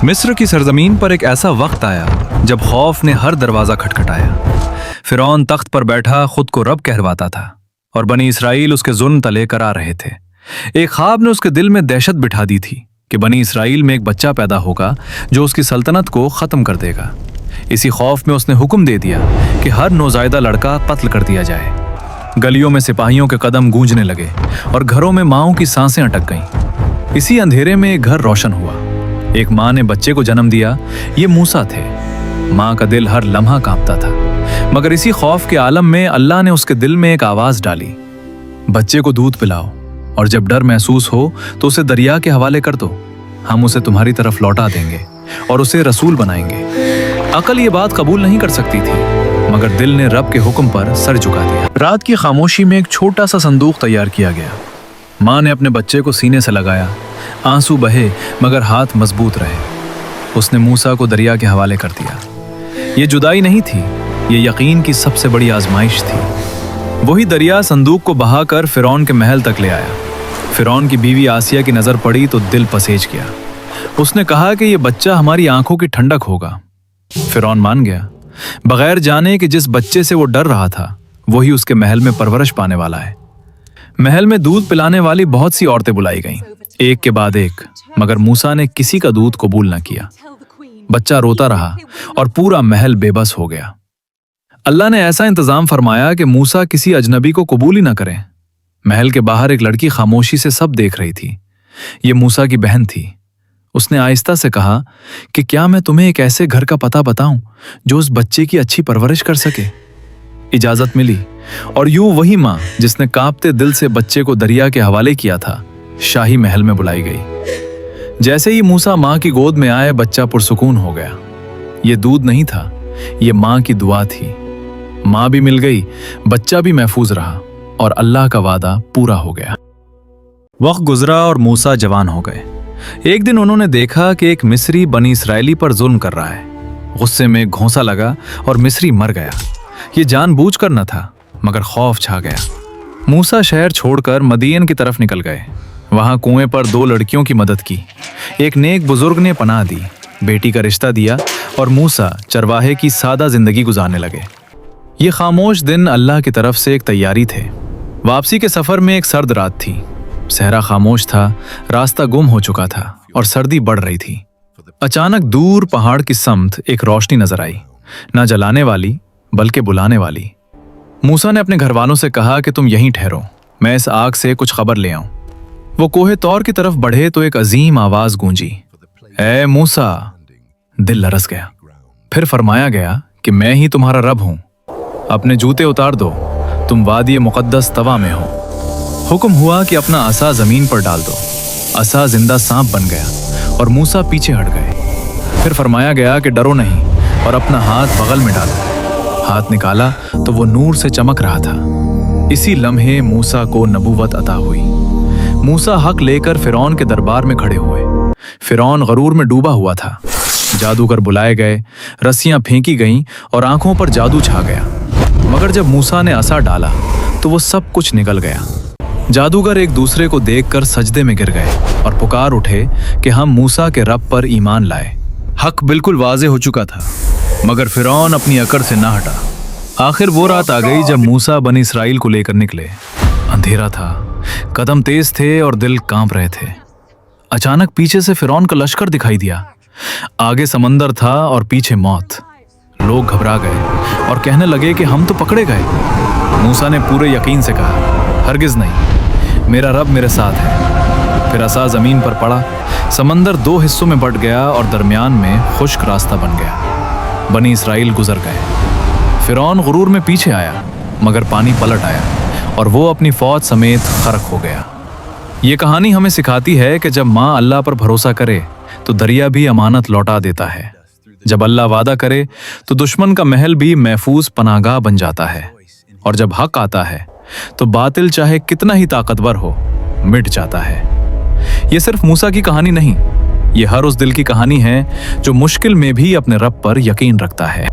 मिस्र की सरजमीन पर एक ऐसा वक्त आया जब खौफ ने हर दरवाजा खटखटाया। फिरौन तख्त पर बैठा खुद को रब कहलवाता था और बनी इसराइल उसके जुल्म तले करा रहे थे। एक ख्वाब ने उसके दिल में दहशत बिठा दी थी कि बनी इसराइल में एक बच्चा पैदा होगा जो उसकी सल्तनत को ख़त्म कर देगा। इसी खौफ में उसने हुक्म दे दिया कि हर नौज़ायदा लड़का कत्ल कर दिया जाए। गलियों में सिपाहियों के कदम गूंजने लगे और घरों में माँओं की सांसें अटक गईं। इसी अंधेरे में एक घर रोशन हुआ। एक माँ ने बच्चे को जन्म दिया। ये मूसा थे। माँ का दिल हर लम्हा कांपता था, मगर इसी खौफ के आलम में अल्लाह ने उसके दिल में एक आवाज़ डाली, बच्चे को दूध पिलाओ और जब डर महसूस हो तो उसे दरिया के हवाले कर दो, हम उसे तुम्हारी तरफ लौटा देंगे और उसे रसूल बनाएंगे। अकल ये बात कबूल नहीं कर सकती थी, मगर दिल ने रब के हुक्म पर सर झुका दिया। रात की खामोशी में एक छोटा सा संदूक तैयार किया गया। माँ ने अपने बच्चे को सीने से लगाया। आंसू बहे मगर हाथ मजबूत रहे। उसने मूसा को दरिया के हवाले कर दिया। ये जुदाई नहीं थी, ये यकीन की सबसे बड़ी आजमाइश थी। वही दरिया संदूक को बहाकर फिरौन के महल तक ले आया। फिरौन की बीवी आसिया की नज़र पड़ी तो दिल पसेज गया। उसने कहा कि ये बच्चा हमारी आंखों की ठंडक होगा। फिरौन मान गया, बगैर जाने कि जिस बच्चे से वो डर रहा था वही उसके महल में परवरिश पाने वाला है। महल में दूध पिलाने वाली बहुत सी औरतें बुलाई गईं, एक के बाद एक, मगर मूसा ने किसी का दूध कबूल न किया। बच्चा रोता रहा और पूरा महल बेबस हो गया। अल्लाह ने ऐसा इंतजाम फरमाया कि मूसा किसी अजनबी को कबूल ही न करें। महल के बाहर एक लड़की खामोशी से सब देख रही थी। ये मूसा की बहन थी। उसने आहिस्ता से कहा कि क्या मैं तुम्हें एक ऐसे घर का पता बताऊं जो उस बच्चे की अच्छी परवरिश कर सके। इजाजत मिली और यूं वही माँ जिसने कांपते दिल से बच्चे को दरिया के हवाले किया था शाही महल में बुलाई गई। जैसे ही मूसा माँ की गोद में आए बच्चा पुरसुकून हो गया। ये दूध नहीं था, ये माँ की दुआ थी। माँ भी मिल गई, बच्चा भी महफूज रहा और अल्लाह का वादा पूरा हो गया। वक्त गुजरा और मूसा जवान हो गए। एक दिन उन्होंने देखा कि एक मिस्री बनी इसराइली पर जुल्म कर रहा है। गुस्से में घोंसा लगा और मिस्री मर गया। ये जानबूझकर न था, मगर खौफ छा गया। मूसा शहर छोड़कर मदीन की तरफ निकल गए। वहां कुएं पर दो लड़कियों की मदद की। एक नेक बुजुर्ग ने पनाह दी, बेटी का रिश्ता दिया और मूसा चरवाहे की सादा जिंदगी गुजारने लगे। ये खामोश दिन अल्लाह की तरफ से एक तैयारी थे। वापसी के सफर में एक सर्द रात थी। सहरा खामोश था, रास्ता गुम हो चुका था और सर्दी बढ़ रही थी। अचानक दूर पहाड़ की समत एक रोशनी नजर आई, ना जलाने वाली बल्कि बुलाने वाली। मूसा ने अपने घरवालों से कहा कि तुम यहीं ठहरो, मैं इस आग से कुछ खबर ले आऊं। वो कोहे तौर की तरफ बढ़े तो एक अजीम आवाज गूंजी, ए मूसा। दिल लरस गया। फिर फरमाया गया कि मैं ही तुम्हारा रब हूं। अपने जूते उतार दो, तुम वादी मुकद्दस तवा में हो। हुक्म हुआ कि अपना असा जमीन पर डाल दो। असा जिंदा सांप बन गया और मूसा पीछे हट गए। फिर फरमाया गया कि डरो नहीं और अपना हाथ बगल में डालो। हाथ निकाला तो वो नूर से चमक रहा था। इसी लम्हे मूसा को नबूवत अता हुई। मूसा हक लेकर फिरौन के दरबार में खड़े हुए। फिरौन गरूर में डूबा हुआ था। जादूगर बुलाए गए, रस्सियां फेंकी गईं और आंखों पर जादू छा गया। मगर जब मूसा ने असा डाला तो वो सब कुछ निकल गया। जादूगर एक दूसरे को देखकर सजदे में गिर गए और पुकार उठे कि हम मूसा के रब पर ईमान लाए। हक बिल्कुल वाज़े हो चुका था, मगर फिरौन अपनी अकड़ से ना हटा। आखिर वो रात आ गई जब मूसा बनी इसराइल को लेकर निकले। अंधेरा था, कदम तेज थे और दिल कांप रहे थे। अचानक पीछे से फिरौन का लश्कर दिखाई दिया। आगे समंदर था और पीछे मौत। लोग घबरा गए और कहने लगे कि हम तो पकड़े गए। मूसा ने पूरे यकीन से कहा, हरगिज नहीं, मेरा रब मेरे साथ है। फिर असा जमीन पर पड़ा। समंदर दो हिस्सों में बंट गया और दरमियान में खुश्क रास्ता बन गया। बनी इसराइल गुजर गए। फिरौन गुरूर में पीछे आया, मगर पानी पलट आया और वो अपनी फौज समेत खरक हो गया। ये कहानी हमें सिखाती है कि जब माँ अल्लाह पर भरोसा करे तो दरिया भी अमानत लौटा देता है। जब अल्लाह वादा करे तो दुश्मन का महल भी महफूज पनाहगाह बन जाता है। और जब हक आता है तो बातिल चाहे कितना ही ताकतवर हो, मिट जाता है। ये सिर्फ मूसा की कहानी नहीं, ये हर उस दिल की कहानी है जो मुश्किल में भी अपने रब पर यकीन रखता है।